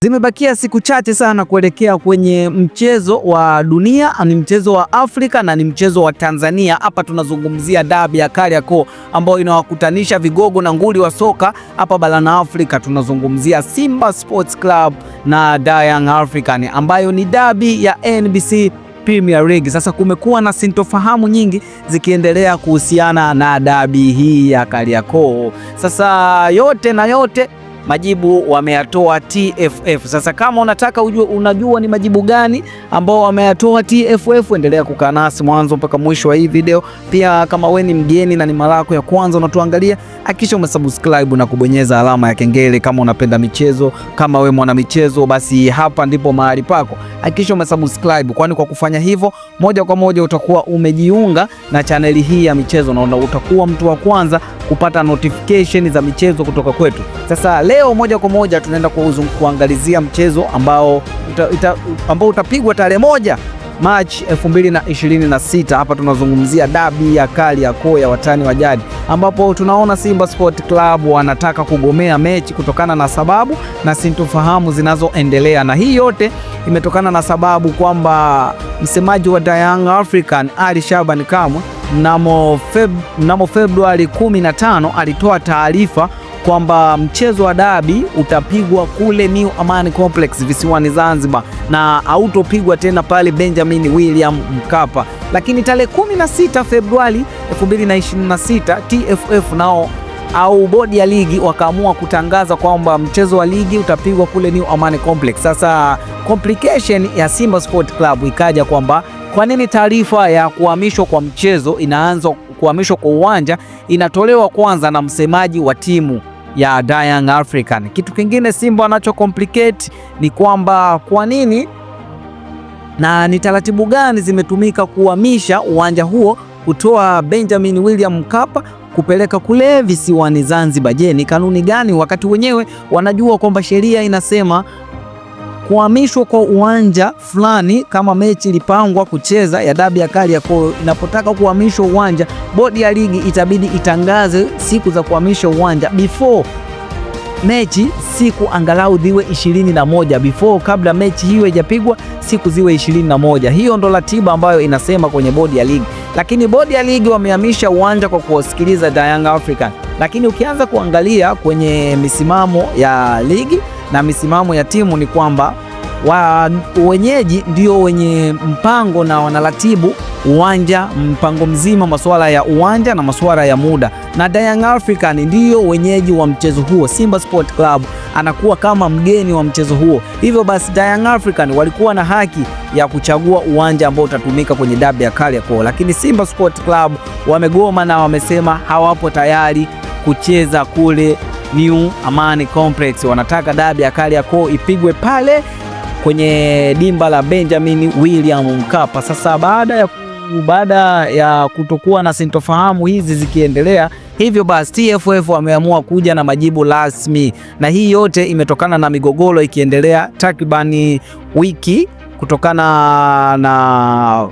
Zimebakia siku chache sana kuelekea kwenye mchezo wa dunia, ni mchezo wa Afrika na ni mchezo wa Tanzania. Hapa tunazungumzia dabi ya Kariakoo ambayo inawakutanisha vigogo na nguli wa soka hapa barani Afrika. Tunazungumzia Simba Sports Club na Young African ambayo ni dabi ya NBC Premier League. Sasa kumekuwa na sintofahamu nyingi zikiendelea kuhusiana na dabi hii ya Kariakoo. Sasa yote na yote majibu wameyatoa TFF. Sasa kama unataka unajua ni majibu gani ambao wameyatoa TFF, endelea kukaa nasi mwanzo mpaka mwisho wa hii video. Pia kama we ni mgeni na ni mara yako ya kwanza unatuangalia, hakikisha umesubscribe na kubonyeza alama ya kengele kama unapenda michezo. Kama we mwana michezo, basi hapa ndipo mahali pako. Hakikisha umesubscribe, kwani kwa kufanya hivyo moja kwa moja utakuwa umejiunga na chaneli hii ya michezo na utakuwa mtu wa kwanza kupata notification za michezo kutoka kwetu. Sasa leo moja kwa moja tunaenda kuangalizia mchezo ambao utapigwa tarehe 1 Machi 2026. Hapa tunazungumzia dabi ya Kariakoo ya watani wa jadi, ambapo tunaona Simba Sport Club wanataka kugomea mechi kutokana na sababu na sintofahamu zinazoendelea, na hii yote imetokana na sababu kwamba msemaji wa Young African Ali Shaban Kamwe mnamo Februari 15 alitoa taarifa kwamba mchezo wa dabi utapigwa kule New Amani Complex visiwani Zanzibar na hautopigwa tena pale Benjamin William Mkapa. Lakini tarehe 16 Februari 2026 TFF nao au bodi ya ligi wakaamua kutangaza kwamba mchezo wa ligi utapigwa kule New Amani Complex. Sasa complication ya Simba Sport Club ikaja kwamba kwa nini taarifa ya kuhamishwa kwa mchezo inaanza kuhamishwa kwa uwanja inatolewa kwanza na msemaji wa timu ya Young African. Kitu kingine Simba wanacho complicate ni kwamba kwa nini na ni taratibu gani zimetumika kuhamisha uwanja huo kutoa Benjamin William Mkapa kupeleka kule visiwani Zanzibar. Je, ni kanuni gani wakati wenyewe wanajua kwamba sheria inasema kuhamishwa kwa uwanja fulani kama mechi ilipangwa kucheza ya dabi ya Kariakoo, inapotaka kuhamishwa uwanja, bodi ya ligi itabidi itangaze siku za kuhamisha uwanja before mechi, siku angalau ziwe 21 before, kabla mechi hiyo haijapigwa siku ziwe 21. Hiyo ndo ratiba ambayo inasema kwenye bodi ya ligi, lakini bodi ya ligi wamehamisha uwanja kwa kuwasikiliza Young African. Lakini ukianza kuangalia kwenye misimamo ya ligi na misimamo ya timu ni kwamba wenyeji ndio wenye mpango na wanaratibu uwanja, mpango mzima, masuala ya uwanja na masuala ya muda, na Young African ndio wenyeji wa mchezo huo. Simba Sport Club anakuwa kama mgeni wa mchezo huo. Hivyo basi Young African walikuwa na haki ya kuchagua uwanja ambao utatumika kwenye dabi ya Kariakoo, lakini Simba Sport Club wamegoma na wamesema hawapo tayari kucheza kule New Amani Complex. Wanataka dabi ya Kariakoo ipigwe pale kwenye dimba la Benjamin William Mkapa. Sasa baada ya kutokuwa na sintofahamu hizi zikiendelea, hivyo basi TFF wameamua kuja na majibu rasmi, na hii yote imetokana na migogoro ikiendelea takribani wiki kutokana na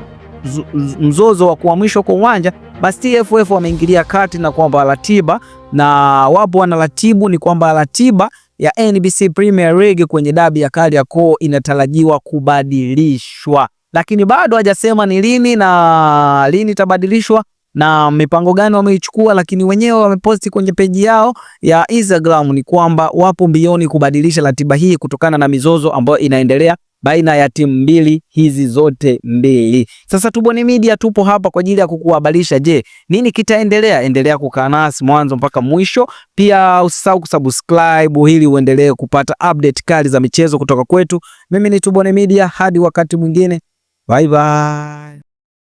mzozo wa kuhamishwa kwa uwanja. Basi TFF wameingilia kati na kwamba ratiba, na wapo wanaratibu ni kwamba ratiba ya NBC Premier League kwenye dabi ya Kariakoo inatarajiwa kubadilishwa, lakini bado hajasema ni lini na lini itabadilishwa na mipango gani wameichukua. Lakini wenyewe wameposti kwenye peji yao ya Instagram ni kwamba wapo mbioni kubadilisha ratiba hii kutokana na mizozo ambayo inaendelea baina ya timu mbili hizi zote mbili. Sasa Tubone Media tupo hapa kwa ajili ya kukuhabarisha. Je, nini kitaendelea? Endelea kukaa nasi mwanzo mpaka mwisho. Pia usisahau kusubscribe ili uendelee kupata update kali za michezo kutoka kwetu. Mimi ni Tubone Media, hadi wakati mwingine. Bye bye.